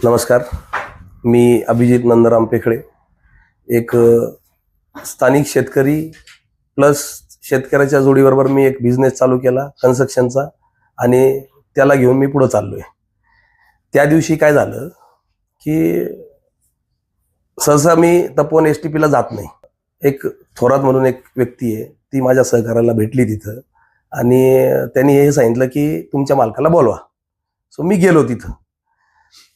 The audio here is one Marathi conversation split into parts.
नमस्कार. मी अभिजित नंदराम पेखळे, एक स्थानिक शेतकरी प्लस शेतकऱ्याच्या जोडीबरोबर मी एक बिझनेस चालू केला कन्स्ट्रक्शनचा आणि त्याला घेऊन मी पुढे चाललोय. त्या दिवशी काय झालं की सहसा मी तपोवन STP ला जात नाही. एक थोरात म्हणून एक व्यक्ती आहे, ती माझ्या सहकार्याला भेटली तिथं आणि त्यांनी हे सांगितलं की तुमच्या मालकाला बोलवा. सो मी गेलो तिथं.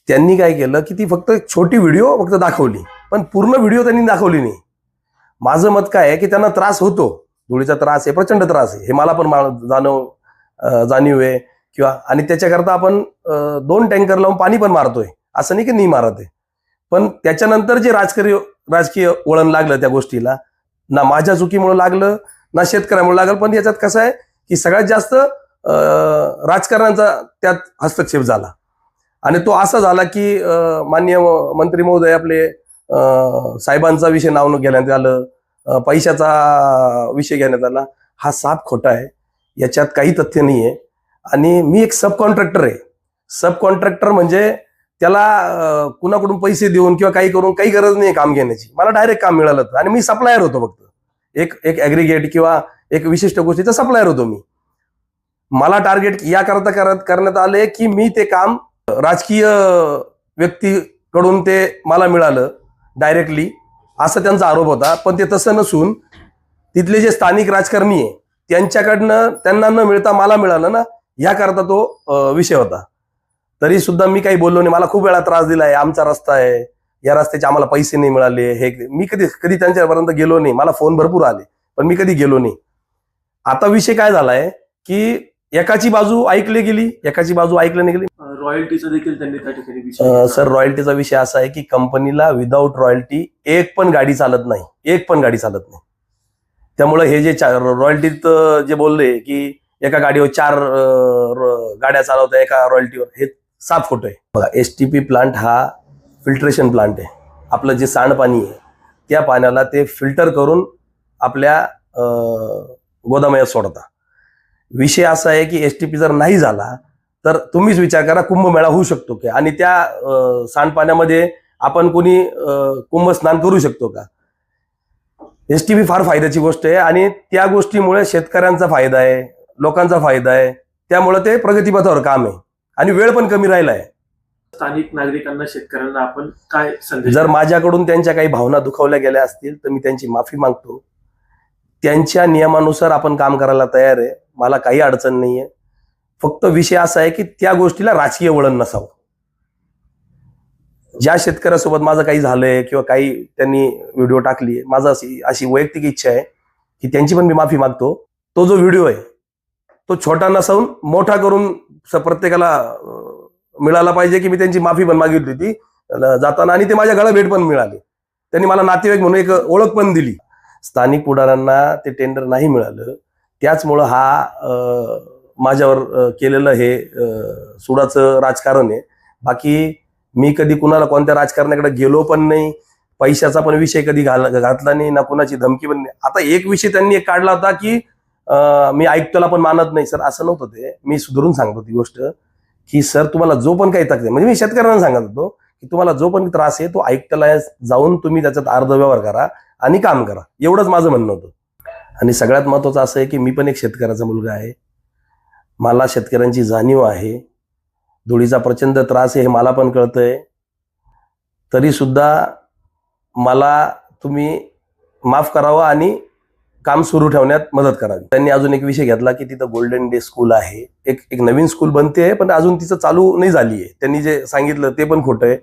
त्यांनी काय केलं की ती फक्त एक छोटी व्हिडिओ फक्त दाखवली, पण पूर्ण व्हिडिओ त्यांनी दाखवली नाही. माझं मत काय आहे की त्यांना त्रास होतो, धुळीचा त्रास आहे, प्रचंड त्रास आहे, हे मला पण जाणीव आहे किंवा आणि त्याच्याकरता आपण 2 टँकर लावून पाणी पण मारतोय, असं नाही की नाही मारत आहे. पण त्याच्यानंतर जे राजकीय वळण लागलं त्या गोष्टीला, ना माझ्या चुकीमुळे लागलं ना शेतकऱ्यामुळे लागलं, पण याच्यात कसं आहे की सगळ्यात जास्त राजकारणाचा त्यात हस्तक्षेप झाला आणि तो असा झाला की माननीय मंत्री महोदय आपले साहेबांचा विषय नाव घेण्यात आलं, पैशाचा विषय घेण्यात आला. हा साफ खोटा आहे, याच्यात काही तथ्य नाही आहे. आणि मी एक सब कॉन्ट्रॅक्टर आहे. सब कॉन्ट्रॅक्टर म्हणजे त्याला कुणाकडून पैसे देऊन किंवा काही करून काही गरज नाही काम घेण्याची. मला डायरेक्ट काम मिळालं आणि मी सप्लायर होतो, फक्त एक ॲग्रिगेट किंवा एक विशिष्ट गोष्टीचा सप्लायर होतो मी. मला टार्गेट या करता करण्यात आले की मी ते काम राजकीय व्यक्तीकडून ते मला मिळालं डायरेक्टली, असं त्यांचा आरोप होता. पण ते तसं नसून तिथले जे स्थानिक राजकारणी आहे त्यांच्याकडनं त्यांना न मिळता मला मिळालं ना, याकरता तो विषय होता. तरी सुद्धा मी काही बोललो नाही. मला खूप वेळा त्रास दिलाय, आमचा रस्ता आहे, या रस्त्याचे आम्हाला पैसे नाही मिळाले, हे मी कधी त्यांच्यापर्यंत गेलो नाही. मला फोन भरपूर आले पण मी कधी गेलो नाही. आता विषय काय झालाय की एकाची बाजू ऐकली गेली, एकाची बाजू ऐकली नाही गेली. रॉयल्टीचा देखील त्यांनी त्या ठिकाणी सर, रॉयल्टीचा विषय असा आहे की कंपनीला विदाऊट रॉयल्टी एक पण गाडी चालत नाही. त्यामुळे हे जे रॉयल्टीत जे बोलले की एका गाडीवर 4 गाड्या चालवतात एका रॉयल्टीवर, हे साफ खोटं आहे. बघा, STP प्लांट हा फिल्ट्रेशन प्लांट आहे. आपलं जे सांडपाणी आहे त्या पाण्याला ते फिल्टर करून आपल्या गोदामात सोडतात. विषय असा आहे की STP जर नाही झाला तर तुम्हीच विचार करा, कुंभमेळा होऊ शकतो का? आणि त्या सांडपाण्यामध्ये आपण कोणी कुंभस्नान करू शकतो का? STP फार फायद्याची गोष्ट आहे आणि त्या गोष्टीमुळे शेतकऱ्यांचा फायदा आहे, लोकांचा फायदा आहे. त्यामुळे ते प्रगतीपथावर काम आहे आणि वेळ पण कमी राहिला आहे. स्थानिक नागरिकांना, शेतकऱ्यांना आपण काय संदेश? जर माझ्याकडून त्यांच्या काही भावना दुखावल्या गेल्या असतील तर मी त्यांची माफी मागतो. त्यांच्या नियमानुसार आपण काम करायला तयार आहे, मला काही अडचण नाहीये. फक्त विषय असा आहे की त्या गोष्टीला राजकीय वळण नसावं. ज्या शेतकऱ्यासोबत माझं काही झालंय किंवा काही त्यांनी व्हिडिओ टाकली, माझं अशी वैयक्तिक इच्छा आहे की त्यांची पण मी माफी मागतो. तो जो व्हिडिओ आहे तो छोटा नसावून मोठा करून प्रत्येकाला मिळाला पाहिजे की मी त्यांची माफी पण मागितली होती जाताना आणि ते माझ्या गळा भेट पण मिळाली. त्यांनी मला नातेवाईक म्हणून एक ओळख पण दिली. स्थानिक पुढाऱ्यांना ते टेंडर नाही मिळालं, त्याचमुळं हा माझ्यावर केलेलं हे सुडाचं राजकारण आहे. बाकी मी कधी कुणाला कोणत्या राजकारणाकडे गेलो पण नाही, पैशाचा पण विषय कधी घातला नाही, ना कुणाची धमकी पण नाही. आता एक विषय त्यांनी एक काढला होता की मी आयुक्ताला पण मानत नाही. सर, असं नव्हतं ते. मी सुधरून सांगतो ती गोष्ट की सर, तुम्हाला जो पण काही तक्रार, म्हणजे मी शेतकऱ्यांना सांगत होतो की तुम्हाला जो पण त्रास आहे तो आयुक्ताला जाऊन तुम्ही त्याच्यात अर्धव्यवहार करा आणि काम करा, एवढंच माझं म्हणणं होतं. आणि सगळ्यात महत्वाचं असं आहे की मी पण एक शेतकऱ्याचा मुलगा आहे, मला शेतकऱ्यांची जाणीव आहे. धुळीचा प्रचंड त्रास आहे हे मला पण कळतंय. तरी सुद्धा मला तुम्ही माफ करावं आणि काम सुरू ठेवण्यात मदत करावी. त्यांनी अजून एक विषय घेतला की तिथं गोल्डन डे स्कूल आहे, एक नवीन स्कूल बनते आहे पण अजून तिचं चालू नाही झाली आहे. त्यांनी जे सांगितलं ते पण खोटं आहे.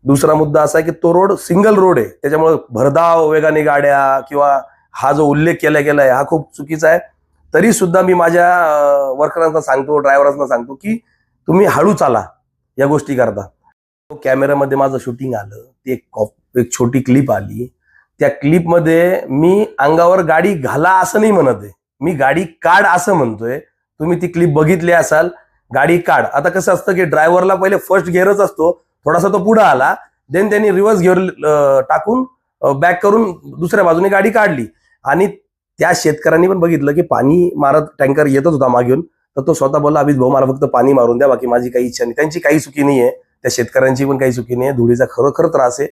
दुसरा मुद्दा असा आहे की तो रोड सिंगल रोड आहे, त्याच्यामुळे भरधाव वेगाने गाड्या किंवा हा जो उल्लेख केला गेलाय हा खूप चुकीचा आहे. तरी सुद्धा मी माझ्या वर्करांना सांगतो, ड्रायव्हरांना सांगतो की तुम्ही हळू चाला या गोष्टी करता. कॅमेऱ्यामध्ये माझं शूटिंग आलं, ती एक छोटी क्लिप आली. त्या क्लिपमध्ये मी अंगावर गाडी घाला असं नाही म्हणत आहे, मी गाडी काढ असं म्हणतोय. तुम्ही ती क्लिप बघितली असाल, गाडी काढ. आता कसं असतं की ड्रायव्हरला पहिले फर्स्ट गिअरच असतो, थोडासा तो पुढे आला, देन त्यांनी रिव्हर्स गिअर टाकून बॅक करून दुसऱ्या बाजूने गाडी काढली. आणि त्या शेतकऱ्यांनी पण बघितलं की पाणी मारत टँकर येतच होता मागून, तर तो स्वतः बोलला, अभित भाऊ मला फक्त पाणी मारून द्या, बाकी माझी काही इच्छा नाही. त्यांची काही चुकी नाहीये, त्या शेतकऱ्यांची पण काही चुकी नाही, धुळीचा खरोखर त्रास आहे.